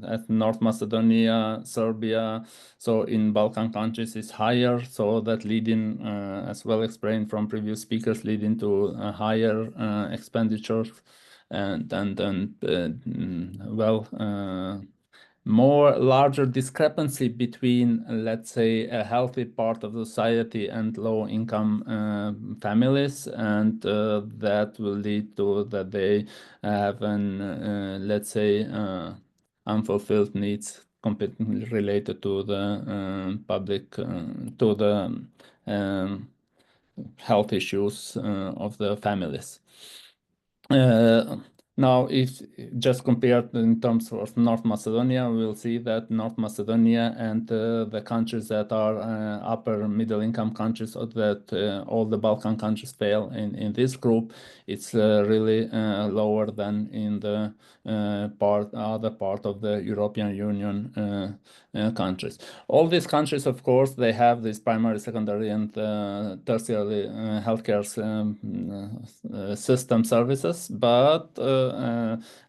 at North Macedonia, Serbia, so in Balkan countries is higher, so that leading, as well explained from previous speakers, leading to higher expenditures and more larger discrepancy between, let's say, a healthy part of society and low-income families, and that will lead to that they have an, let's say, unfulfilled needs related to the public, to the health issues of the families. Now, if just compared in terms of North Macedonia, we'll see that North Macedonia and the countries that are upper middle income countries, or that all the Balkan countries fail in this group, it's really lower than in the other part of the European Union countries. All these countries, of course, they have this primary, secondary, and tertiary healthcare system services, but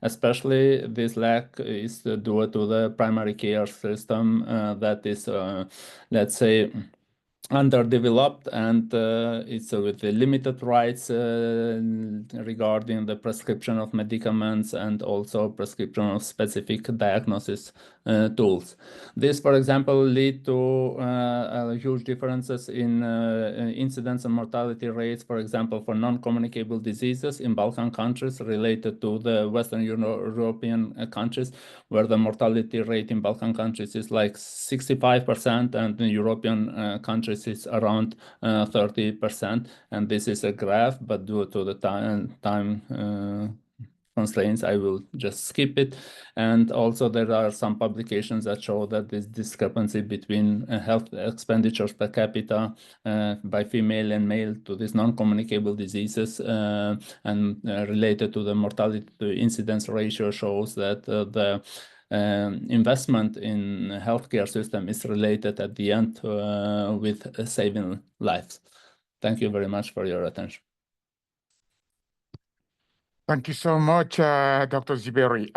especially this lack is due to the primary care system that is, let's say, underdeveloped, and it's with the limited rights regarding the prescription of medicaments and also prescription of specific diagnosis tools. This, for example, lead to huge differences in incidence and mortality rates, for example, for non-communicable diseases in Balkan countries related to the Western European countries, where the mortality rate in Balkan countries is like 65%, and in European countries is around 30%. And this is a graph, but due to the time constraints, I will just skip it. And also there are some publications that show that this discrepancy between health expenditures per capita by female and male to these non-communicable diseases and related to the mortality to incidence ratio shows that the investment in healthcare system is related at the end with saving lives. Thank you very much for your attention. Thank you so much, Dr. Ziberi.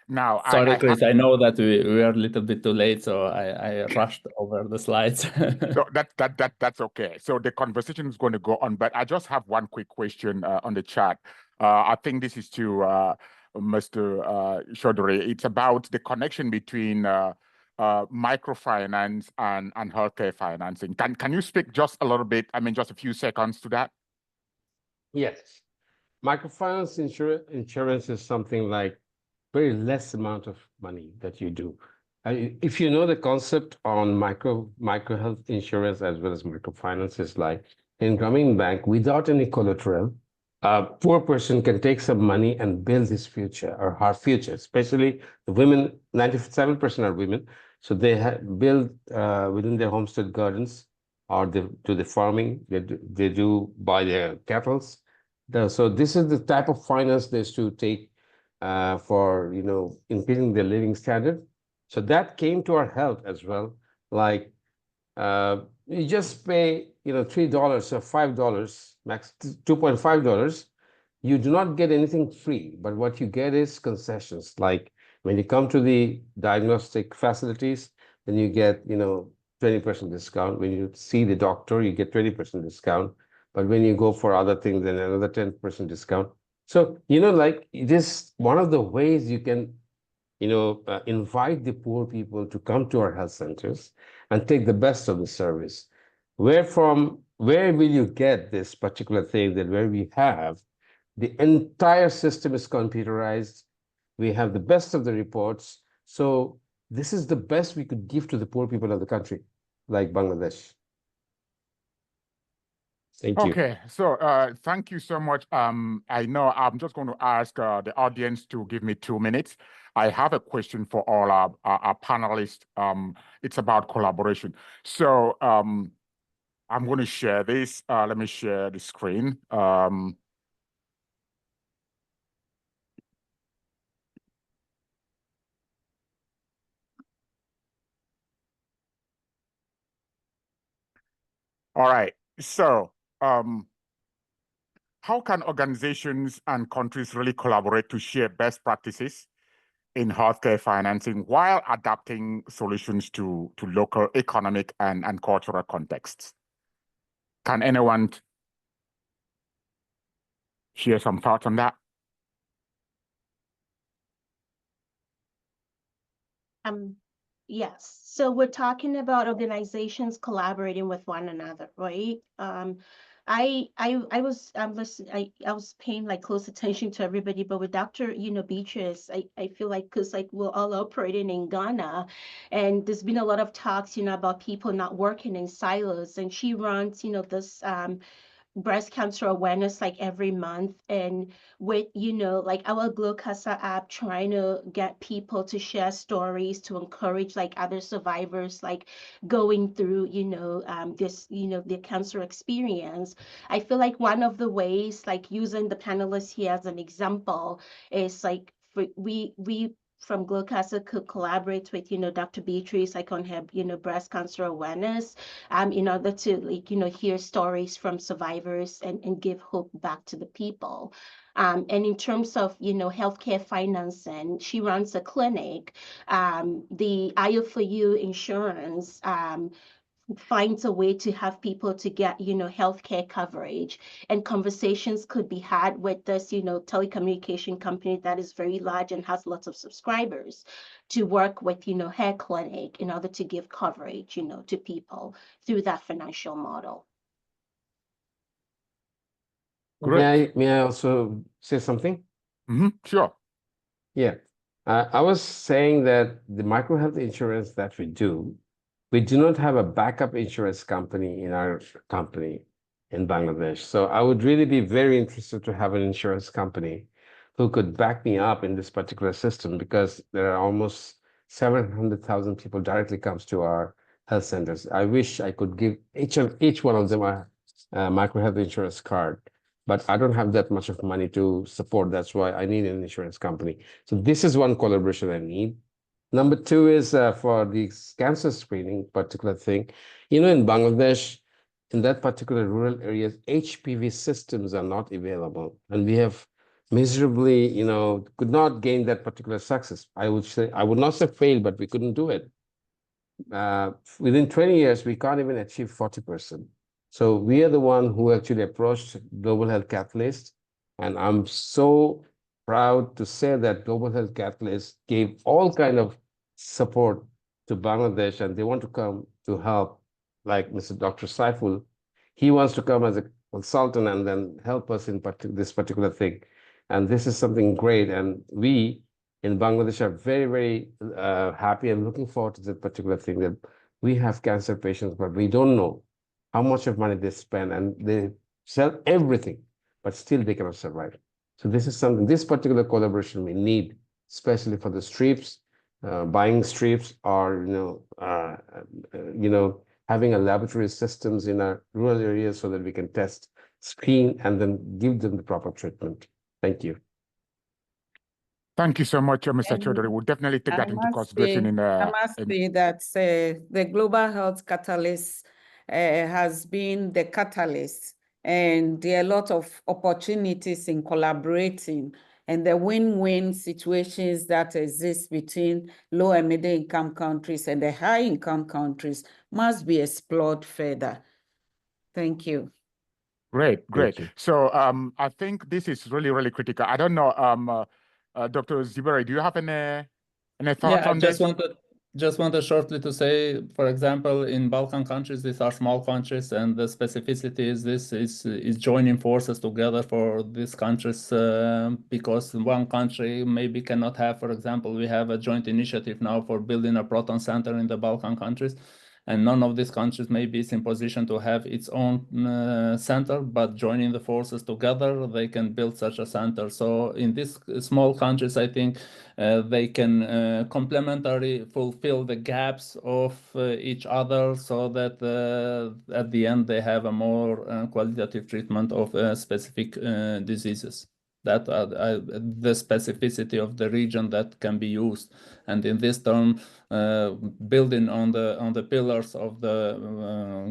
Now, sorry, Chris, I know that we are a little bit too late, so I rushed over the slides. So that's okay. So the conversation is going to go on, but I just have one quick question on the chat. I think this is to Mr. Chaudhry. It's about the connection between microfinance and healthcare financing. Can you speak just a little bit? I mean, just a few seconds to that. Yes. Microfinance insurance is something like very less amount of money that you do. If you know the concept on micro health insurance as well as microfinance, is like in Grameen Bank, without any collateral, a poor person can take some money and build his future or her future, especially the women. 97% are women. So they build within their homestead gardens, or they do the farming, they do buy their cattle. So this is the type of finance they used to take for, increasing their living standard. So that came to our help as well. Like you just pay, $3 or $5, max $2.5. You do not get anything free, but what you get is concessions. Like When you come to the diagnostic facilities, then you get, 20% discount. When you see the doctor, you get 20% discount. But when you go for other things, then another 10% discount. So, like it is one of the ways you can, invite the poor people to come to our health centers and take the best of the service. Where will you get this particular thing that where we have the entire system is computerized. We have the best of the reports. So this is the best we could give to the poor people of the country, like Bangladesh. Thank you. Okay, so thank you so much. I know I'm just going to ask the audience to give me 2 minutes. I have a question for all our panelists. It's about collaboration. So I'm going to share this. Let me share the screen. All right, so how can organizations and countries really collaborate to share best practices in healthcare financing while adapting solutions to local economic and cultural contexts? Can anyone share some thoughts on that? Yes. So we're talking about organizations collaborating with one another, right? I was paying like close attention to everybody, but with Dr. Beatrice, I feel like because like we're all operating in Ghana, and there's been a lot of talks, about people not working in silos, and she runs, this breast cancer awareness like every month, and with like our Glow Casa app, trying to get people to share stories to encourage like other survivors like going through this their cancer experience. I feel like one of the ways, like using the panelists here as an example, is like we from Glow Casa could collaborate with Dr. Beatrice like on her breast cancer awareness in order to like hear stories from survivors and give hope back to the people. And in terms of healthcare financing, she runs a clinic. The IO4U insurance finds a way to have people to get healthcare coverage, and conversations could be had with this telecommunication company that is very large and has lots of subscribers to work with her clinic in order to give coverage to people through that financial model. Great. May I also say something? Sure. Yeah. I was saying that the micro health insurance that we do not have a backup insurance company in our company in Bangladesh. So I would really be very interested to have an insurance company who could back me up in this particular system, because there are almost 700,000 people directly comes to our health centers. I wish I could give each one of them a micro health insurance card, but I don't have that much of money to support. That's why I need an insurance company. So this is one collaboration I need. Number two is for the cancer screening particular thing. In Bangladesh, in that particular rural areas, HPV systems are not available. And we have miserably, could not gain that particular success. I would not say fail, but we couldn't do it. Within 20 years, we can't even achieve 40%. So we are the one who actually approached Global Health Catalyst. And I'm so proud to say that Global Health Catalyst gave all kind of support to Bangladesh, and they want to come to help, like Mr. Dr. Saiful. He wants to come as a consultant and then help us in this particular thing. And this is something great. And we in Bangladesh are very, very happy and looking forward to that particular thing, that we have cancer patients, but we don't know how much of money they spend, and they sell everything, but still they cannot survive. So this is something, this particular collaboration we need, especially for the strips, buying strips, or having a laboratory systems in our rural areas so that we can test, screen, and then give them the proper treatment. Thank you. Thank you so much, Mr. Chaudhary. We'll definitely take that into consideration. I must say that the Global Health Catalyst has been the catalyst, and there are a lot of opportunities in collaborating and the win-win situations that exist between low and middle income countries and the high income countries must be explored further. Thank you. Great. Thank you. So I think this is really, really critical. I don't know, Dr. Zibere, do you have any thoughts Yeah, on this? just wanted shortly to say, for example, in Balkan countries, these are small countries, and the specificity is joining forces together for these countries because one country maybe cannot have, for example, we have a joint initiative now for building a proton center in the Balkan countries. And none of these countries maybe is in position to have its own center, but joining the forces together, they can build such a center. So in these small countries, I think they can complementary fulfill the gaps of each other so that at the end they have a more qualitative treatment of specific diseases. That the specificity of the region that can be used, and in this term, building on the pillars of the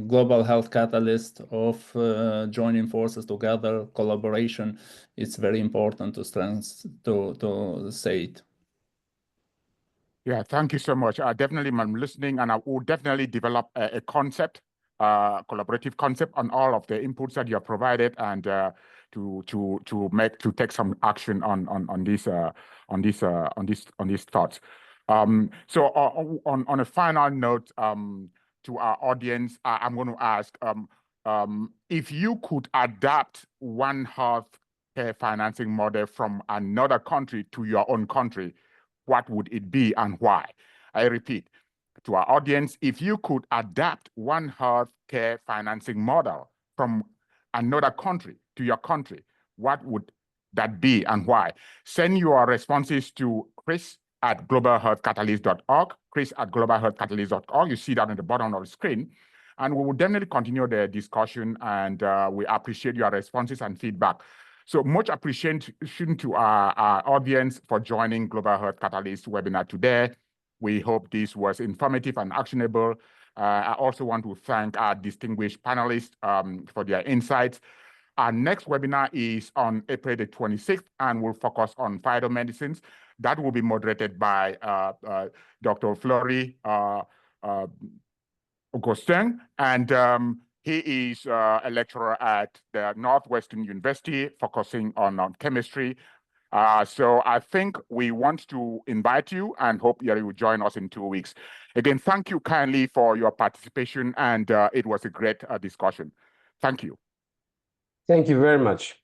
global health catalyst of joining forces together, collaboration, it's very important to say it. Yeah, thank you so much. Definitely, I'm listening, and I will definitely develop a concept, collaborative concept on all of the inputs that you have provided, and to take some action on these thoughts. So on a final note, to our audience, I'm going to ask if you could adapt one healthcare financing model from another country to your own country, what would it be and why? I repeat, to our audience, if you could adapt one healthcare financing model from another country to your country, what would that be and why? Send your responses to chris@globalhealthcatalyst.org, chris@globalhealthcatalyst.org. You see that on the bottom of the screen. And we will definitely continue the discussion, and we appreciate your responses and feedback. So much appreciation to our audience for joining Global Health Catalyst webinar today. We hope this was informative and actionable. I also want to thank our distinguished panelists for their insights. Our next webinar is on April the 26th, and will focus on phytomedicines. That will be moderated by Dr. Flory Augustin, and he is a lecturer at the Northwestern University, focusing on chemistry. So I think we want to invite you and hope you will join us in 2 weeks. Again, thank you kindly for your participation, and it was a great discussion. Thank you. Thank you very much.